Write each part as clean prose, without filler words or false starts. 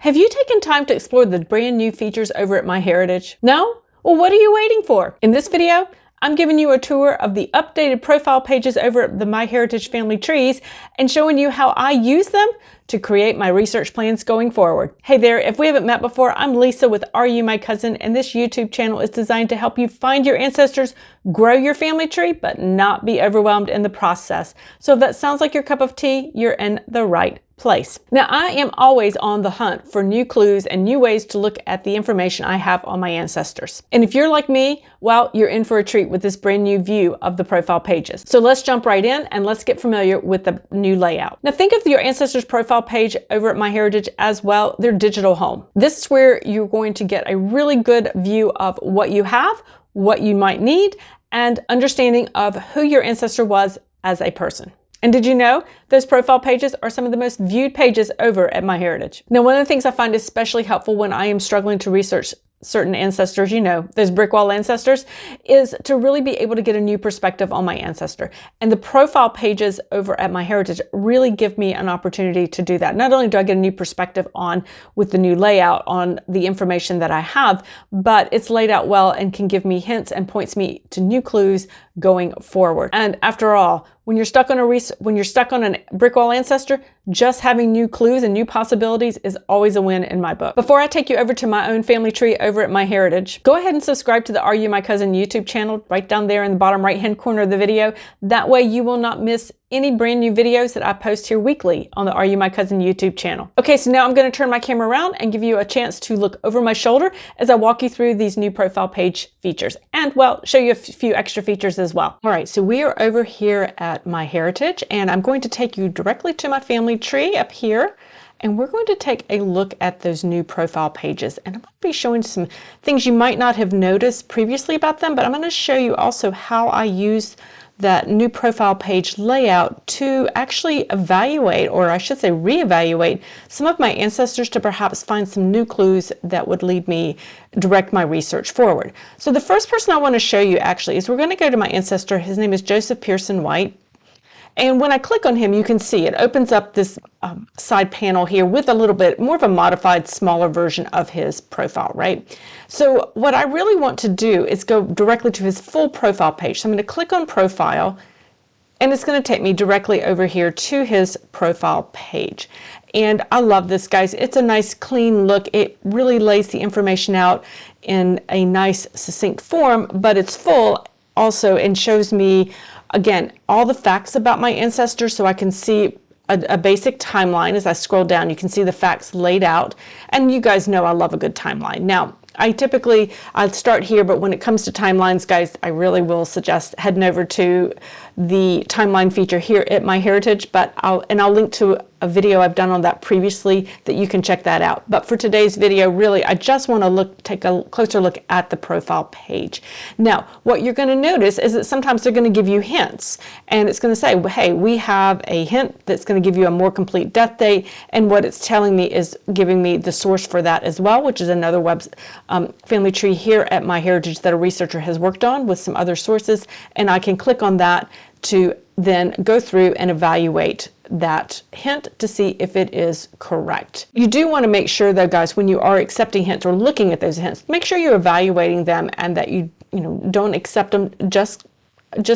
Have you taken time to explore the brand new features over at MyHeritage? No? Well, what are you waiting for? In this video, I'm giving you a tour of the updated profile pages over at the MyHeritage family trees and showing you how I use them to create my research plans going forward. Hey there, if we haven't met before, I'm Lisa with Are You My Cousin, and this YouTube channel is designed to help you find your ancestors, grow your family tree, but not be overwhelmed in the process. So if that sounds like your cup of tea, you're in the right place. Now, I am always on the hunt for new clues and new ways to look at the information I have on my ancestors. And if you're like me, well, you're in for a treat with this brand new view of the profile pages. So let's jump right in and let's get familiar with the new layout. Now, think of your ancestors profile page over at MyHeritage as well, their digital home. This is where you're going to get a really good view of what you have, what you might need, and understanding of who your ancestor was as a person. And did you know those profile pages are some of the most viewed pages over at MyHeritage? Now, one of the things I find especially helpful when I am struggling to research certain ancestors, you know, those brick wall ancestors, is to really be able to get a new perspective on my ancestor. And the profile pages over at MyHeritage really give me an opportunity to do that. Not only do I get a new perspective on with the new layout on the information that I have, but it's laid out well and can give me hints and points me to new clues going forward. And after all, when you're stuck on a brick wall ancestor, just having new clues and new possibilities is always a win in my book. Before I take you over to my own family tree over at MyHeritage, go ahead and subscribe to the Are You My Cousin YouTube channel right down there in the bottom right-hand corner of the video. That way you will not miss any brand new videos that I post here weekly on the Are You My Cousin YouTube channel. Okay, so now I'm going to turn my camera around and give you a chance to look over my shoulder as I walk you through these new profile page features and, well, show you a few extra features as well. All right, so we are over here at MyHeritage, and I'm going to take you directly to my family tree up here. And we're going to take a look at those new profile pages. And I'm going to be showing some things you might not have noticed previously about them, but I'm going to show you also how I use that new profile page layout to actually evaluate, or I should say reevaluate, some of my ancestors to perhaps find some new clues that would lead me, direct my research forward. So the first person I want to show you actually is we're going to go to my ancestor. His name is Joseph Pearson White. And when I click on him, you can see it opens up this side panel here with a little bit more of a modified, smaller version of his profile, right? So what I really want to do is go directly to his full profile page. So I'm going to click on profile, and it's going to take me directly over here to his profile page. And I love this, guys. It's a nice, clean look. It really lays the information out in a nice, succinct form, but it's full also and shows me, again, all the facts about my ancestors, so I can see a basic timeline. As I scroll down, you can see the facts laid out, and you guys know I love a good timeline. Now, I'll start here, but when it comes to timelines, guys, I really will suggest heading over to the timeline feature here at MyHeritage, but I'll link to a video I've done on that previously that you can check that out. But for today's video, really, I just want to take a closer look at the profile page. Now, what you're going to notice is that sometimes they're going to give you hints, and it's going to say, hey, we have a hint that's going to give you a more complete death date, and what it's telling me is giving me the source for that as well, which is another family tree here at MyHeritage that a researcher has worked on with some other sources, and I can click on that to then go through and evaluate that hint to see if it is correct. You do want to make sure though, guys, when you are accepting hints or looking at those hints, make sure you're evaluating them and that you don't accept them just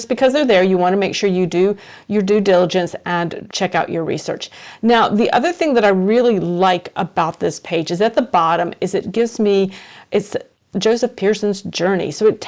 because they're there. You want to make sure you do your due diligence and check out your research. Now, the other thing that I really like about this page is at the bottom is it's Joseph Pearson's journey. So it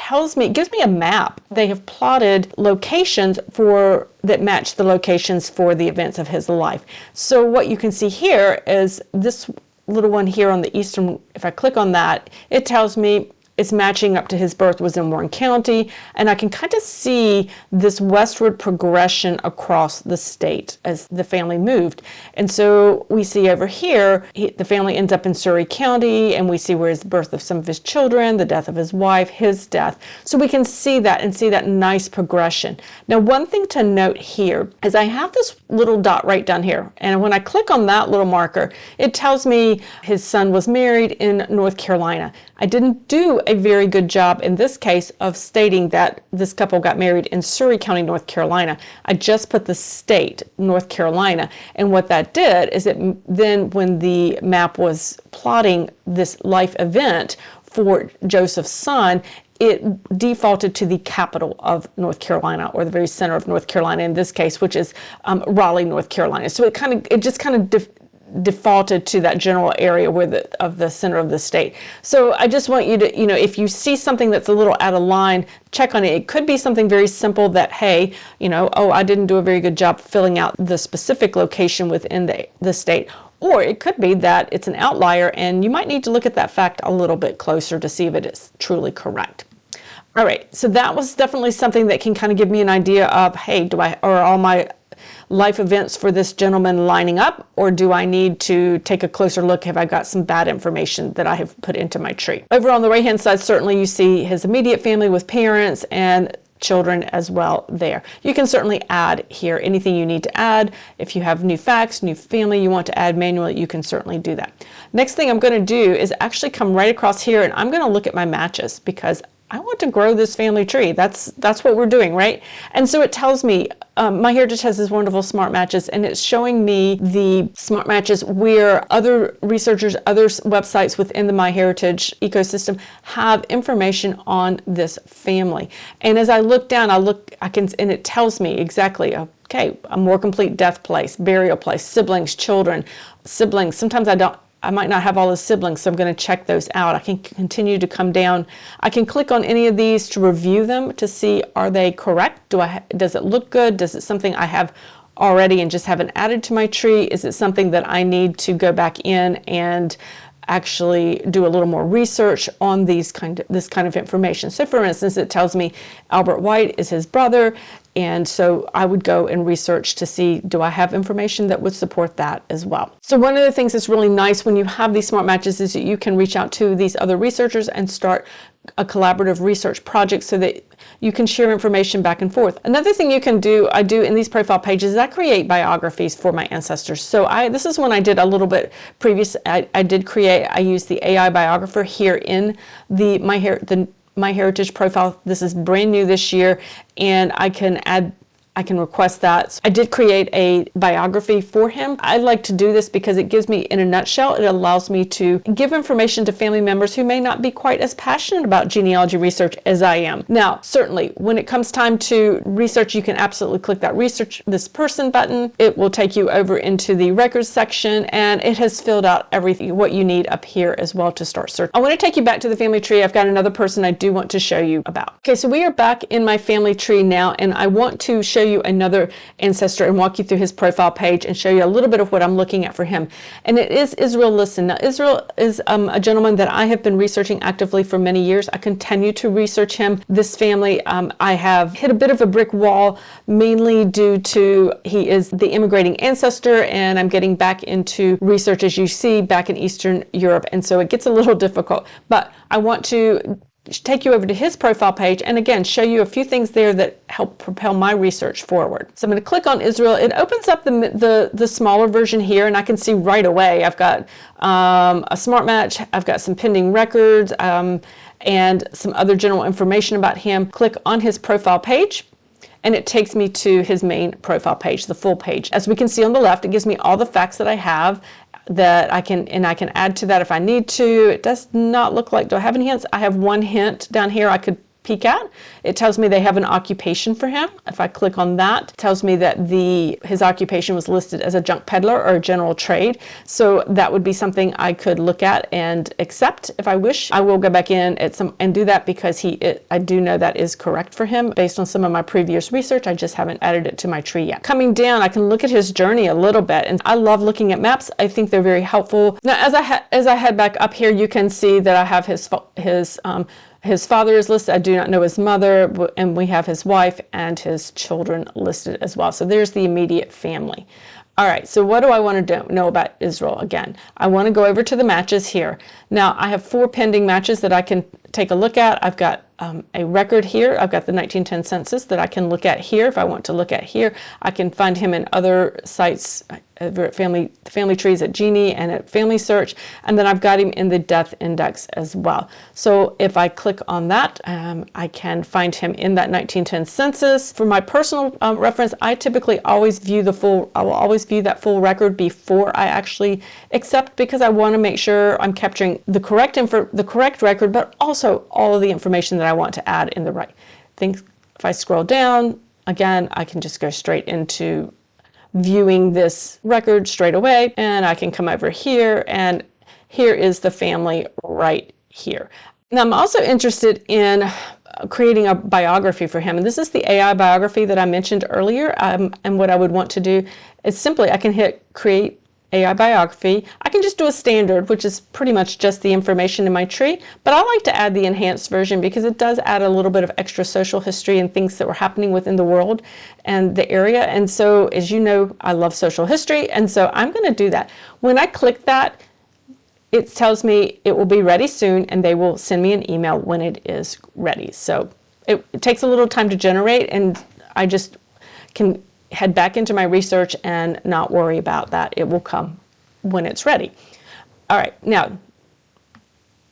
gives me a map. They have plotted locations that match the locations for the events of his life. So what you can see here is this little one here on the eastern, if I click on that, it tells me it's matching up to his birth was in Warren County, and I can kind of see this westward progression across the state as the family moved. And so we see over here, the family ends up in Surrey County, and we see where his birth of some of his children, the death of his wife, his death. So we can see that and see that nice progression. Now, one thing to note here is I have this little dot right down here, and when I click on that little marker, it tells me his son was married in North Carolina. I didn't do a very good job in this case of stating that this couple got married in Surrey County, North Carolina. I just put the state, North Carolina, and what that did is it then, when the map was plotting this life event for Joseph's son, it defaulted to the capital of North Carolina, or the very center of North Carolina in this case, which is Raleigh, North Carolina. So it just kind of defaulted to that general area where the center of the state. So I just want you to, if you see something that's a little out of line, check on it. It could be something very simple that, hey, oh, I didn't do a very good job filling out the specific location within the state. Or it could be that it's an outlier, and you might need to look at that fact a little bit closer to see if it is truly correct. All right, so that was definitely something that can kind of give me an idea of, hey, are all my life events for this gentleman lining up, or do I need to take a closer look? Have I got some bad information that I have put into my tree? Over on the right hand side, certainly you see his immediate family with parents and children as well there. You can certainly add here anything you need to add. If you have new facts, new family you want to add manually, you can certainly do that. Next thing I'm going to do is actually come right across here, and I'm going to look at my matches, because I want to grow this family tree. That's what we're doing, right? And so it tells me, MyHeritage has this wonderful smart matches, and it's showing me the smart matches where other researchers, other websites within the MyHeritage ecosystem have information on this family. And as I look down, and it tells me exactly, okay, a more complete death place, burial place, siblings, children, siblings. Sometimes I might not have all the siblings, so I'm going to check those out. I can continue to come down. I can click on any of these to review them to see, are they correct? Does it look good? Does it something I have already and just haven't added to my tree? Is it something that I need to go back in and actually do a little more research on this kind of information? So for instance, it tells me Albert White is his brother, and so I would go and research to see, do I have information that would support that as well? So one of the things that's really nice when you have these smart matches is that you can reach out to these other researchers and start a collaborative research project so that you can share information back and forth. Another thing you can do, I do in these profile pages, is I create biographies for my ancestors. So this is one I did a little bit previous. I used the AI biographer here in the MyHeritage profile. This is brand new this year, and I can request that. So I did create a biography for him. I like to do this because it gives me, in a nutshell, it allows me to give information to family members who may not be quite as passionate about genealogy research as I am. Now, certainly, when it comes time to research, you can absolutely click that research this person button. It will take you over into the records section, and it has filled out everything, what you need up here as well to start searching. I want to take you back to the family tree. I've got another person I do want to show you about. Okay, so we are back in my family tree now, and I want to show you another ancestor and walk you through his profile page and show you a little bit of what I'm looking at for him. And it is Israel Liston. Now, Israel is a gentleman that I have been researching actively for many years. I continue to research him. This family, I have hit a bit of a brick wall, mainly due to he is the immigrating ancestor, and I'm getting back into research, as you see, back in Eastern Europe. And so it gets a little difficult. But I want to take you over to his profile page and again show you a few things there that help propel my research forward. So I'm going to click on Israel. It opens up the smaller version here, and I can see right away I've got a smart match, I've got some pending records, and some other general information about him. Click on his profile page, and it takes me to his main profile page, the full page. As we can see on the left, it gives me all the facts that I have that I can add to that if I need to. It does not look like, do I have any hints? I have one hint down here I could peek at. It tells me they have an occupation for him. If I click on that, it tells me that his occupation was listed as a junk peddler or a general trade. So that would be something I could look at and accept if I wish. I will go back in and do that because I do know that is correct for him based on some of my previous research. I just haven't added it to my tree yet. Coming down, I can look at his journey a little bit, and I love looking at maps. I think they're very helpful. Now, as I head back up here, you can see that I have his father is listed. I do not know his mother, and we have his wife and his children listed as well. So there's the immediate family. All right, so what do I want to know about Israel again? I want to go over to the matches here. Now, I have 4 pending matches that I can take a look at. I've got a record here. I've got the 1910 census that I can look at here. If I want to look at here, I can find him in other sites over at family trees at Genie and at Family Search, and then I've got him in the death index as well. So if I click on that, I can find him in that 1910 census. For my personal reference, I typically always view I will always view that full record before I actually accept, because I want to make sure I'm capturing the correct record, but also all of the information that I want to add in the right thing. If I scroll down, again, I can just go straight into viewing this record straight away, and I can come over here, and here is the family right here. Now I'm also interested in creating a biography for him, and this is the AI biography that I mentioned earlier. And what I would want to do is simply I can hit create AI biography. I can just do a standard, which is pretty much just the information in my tree, but I like to add the enhanced version because it does add a little bit of extra social history and things that were happening within the world and the area. And so, as you know, I love social history, and so I'm going to do that. When I click that, it tells me it will be ready soon, and they will send me an email when it is ready. So it takes a little time to generate, and I just can head back into my research and not worry about that. It will come when it's ready. All right, now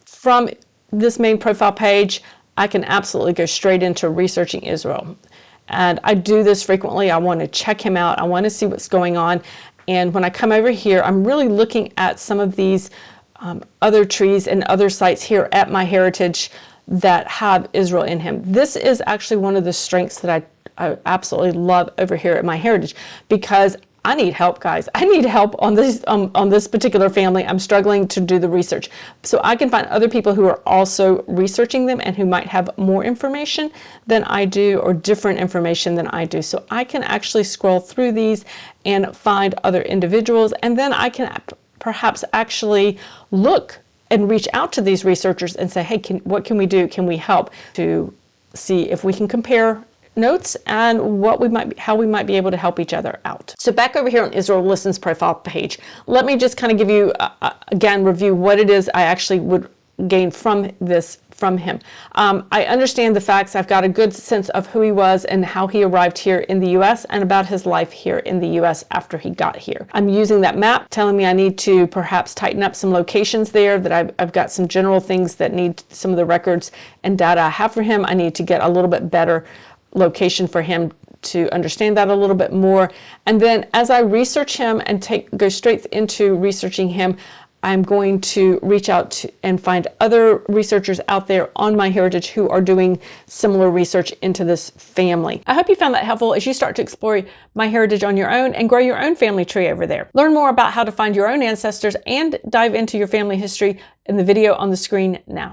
from this main profile page, I can absolutely go straight into researching Israel. And I do this frequently. I want to check him out. I want to see what's going on. And when I come over here, I'm really looking at some of these other trees and other sites here at MyHeritage that have Israel in him. This is actually one of the strengths that I absolutely love over here at MyHeritage, because I need help, guys. I need help on this particular family. I'm struggling to do the research. So I can find other people who are also researching them and who might have more information than I do, or different information than I do. So I can actually scroll through these and find other individuals, and then I can perhaps actually look and reach out to these researchers and say, hey, what can we do? Can we help to see if we can compare notes and how we might be able to help each other out. So back over here on Israel Listens profile page, let me just kind of give you, again, review what it is I actually would gain from him. I understand the facts. I've got a good sense of who he was and how he arrived here in the US, and about his life here in the US after he got here. I'm using that map telling me I need to perhaps tighten up some locations there, that I've got some general things that need some of the records and data I have for him. I need to get a little bit better location for him to understand that a little bit more. And then as I research him and go straight into researching him, I'm going to reach out to and find other researchers out there on MyHeritage who are doing similar research into this family. I hope you found that helpful as you start to explore MyHeritage on your own and grow your own family tree over there. Learn more about how to find your own ancestors and dive into your family history in the video on the screen now.